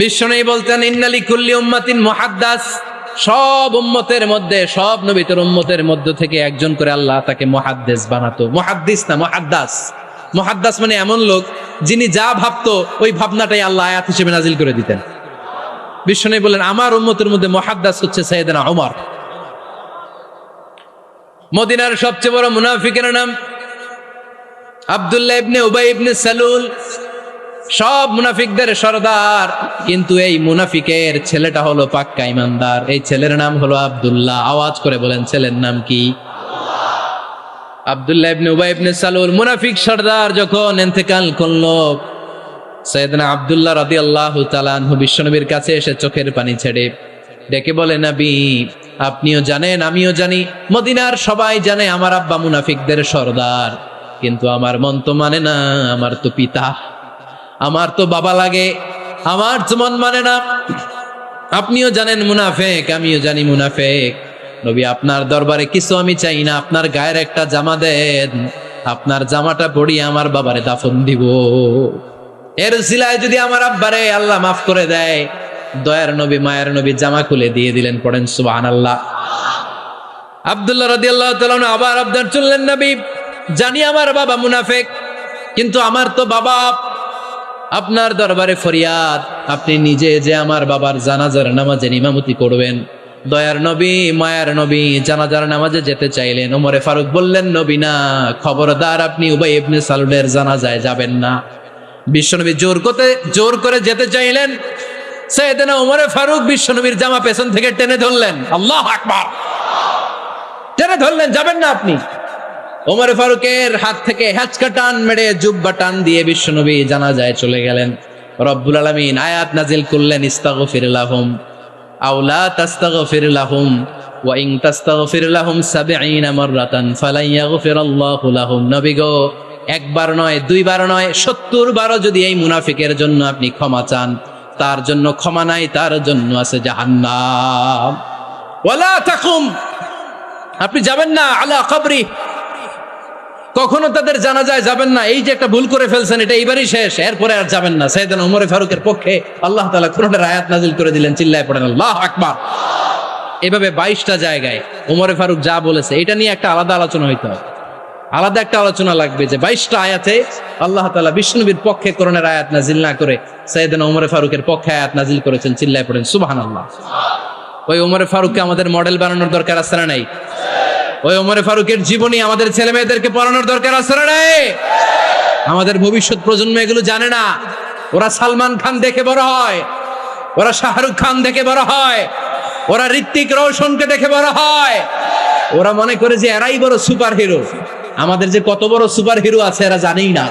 বিশ্বনবী বলতেন ইন্নালি কুল্লি উম্মাতিন মুহাদ্দাস, সব উম্মতের মধ্যে, সব নবীর উম্মতের মধ্য থেকে একজন করে আল্লাহ তাকে মুহাদ্দিস বানাতো। মুহাদ্দিস না, মুহাদ্দাস। মুহাদ্দাস মানে এমন লোক যিনি যা ভাবতো ওই ভাবনাটাই আল্লাহ আয়াত হিসেবে নাজিল করে দিতেন। বিশ্বনবী বলেন আমার উম্মতের মধ্যে মুহাদ্দাস হচ্ছে সাইয়েদনা ওমর। মদিনার সবচেয়ে বড় মুনাফিকের নাম আব্দুল্লাহ ইবনে উবাই ইবনে সালুল, সব মুনাফিকদের সরদার, কিন্তু এই মুনাফিকের ছেলেটা হলো পাক্কা ইমানদার। এই ছেলের নাম হলো আব্দুল্লাহ। আওয়াজ করে বলেন ছেলের নাম কি? আব্দুল্লাহ ইবনে উবাই ইবনে সালুল মুনাফিক সরদার যখন ইন্তেকাল করলো, সাইয়েদনা আব্দুল্লাহ রাদিয়াল্লাহু তাআলা আনহু বিশ্বনবীর কাছে এসে চোখের পানি ছেড়ে ডেকে বলে, নবী আপনিও জানেন আমিও জানি, মদিনার সবাই জানে আমার আব্বা মুনাফিকদের সরদার, কিন্তু আমার মন তো মানে না, আমার তো পিতা, আমার তো বাবা লাগে, আমার তো মন মানে না। আপনিও জানেন মুনাফিক, আমিও জানি মুনাফিক। নবী আপনার দরবারে কিছু আমি চাই না, আপনার গায়ের একটা জামা দেন, আপনার জামাটা পরিয়ে আমার বাবারে দাফন দিব। এর উসিলায় যদি আমার আব্বারে আল্লাহ মাফ করে দেয়, দয়ার নবী মায়ের নবী জামা খুলে দিয়ে দিলেন। পড়েন সুবহানাল্লাহ। আব্দুল্লাহ রাদিয়াল্লাহু তাআলা আবার আবদার চললেন, নবী জানি আমার বাবা মুনাফিক, কিন্তু আমার তো বাবা, আপনার দরবারে ফরিয়াদ, আপনি নিজে যে আমার বাবার জানাজার নামাজের ইমামতি করবেন। দয়ার নবী মায়ার নবী জানাজার নামাজে যেতে চাইলেন। ওমরে ফারুক বললেন, নবী না, খবরদার আপনি উবাই ইবনে সালুলের জানাজায় যাবেন না। বিশ্বনবী জোর করে যেতে চাইলেন। সাইয়েদনা ওমরে ফারুক বিশ্বনবীর জামা পেছন থেকে টেনে ধরলেন। আল্লাহু আকবার, টেনে ধরলেন, যাবেন না আপনি। ওমর ফারুকের হাত থেকে হ্যাচকা টান মেরে জুব্বা টান দিয়ে বিশ্বনবী জানাজায় চলে গেলেন। রব্বুল আলামিন আয়াত নাজিল করলেন, ইস্তাগফির লাহুম আও লা তাস্তাগফির লাহুম ওয়া ইন তাস্তাগফির লাহুম ৭০ মাররাতান ফালান ইয়াগফিরাল্লাহু লাহুম। নবী গো, একবার নয়, দুইবার নয়, ৭০ বারও যদি এই মুনাফিকের জন্য আপনি ক্ষমা চান, তার জন্য ক্ষমা নাই, তার জন্য আছে জাহান্নাম। ওয়ালা তাকুম, আপনি যাবেন না আলা কবরি, কখনো তাদের জানাজায় যাবেন না। এই যে একটা ভুল করে ফেলছেন, এটা এইবারই শেষ, এরপরে আর যাবেন না। সাইয়েদনা ওমর ফারুকের পক্ষে আল্লাহ তাআলা কোরআনের আয়াত নাজিল করে দিলেন। চিল্লায় পড়েন আল্লাহু আকবার। এভাবে 22টা জায়গায় ওমর ফারুক যা বলেছে এটা নিয়ে একটা আলাদা আলোচনা হইতে হবে, আলাদা একটা আলোচনা লাগবে যে 22টা আয়াতে আল্লাহ তাআলা বিষ্ণুবীর পক্ষে কোরআনের আয়াত নাজিল না করে সাইয়েদনা ওমর ফারুকের পক্ষে আয়াত নাজিল করেছেন। চিল্লায় পড়েন সুবহানাল্লাহ। ওই ওমর ফারুককে আমাদের মডেল বানানোর দরকার আছে না নাই? ওই ওমর ফারুকের জীবনী আমাদের ছেলে মেয়েদেরকে পড়ানোর দরকার আছে না নাই? আমাদের ভবিষ্যৎ প্রজন্ম এগুলো জানে না। ওরা সালমান খান দেখে বড় হয়, ওরা শাহরুখ খান দেখে বড় হয়, ওরা ঋত্বিক রোশনকে দেখে বড় হয়, ওরা মনে করে যে এরাই বড় সুপার হিরো। আমাদের যে কত বড় সুপার হিরো আছে এরা জানেই না।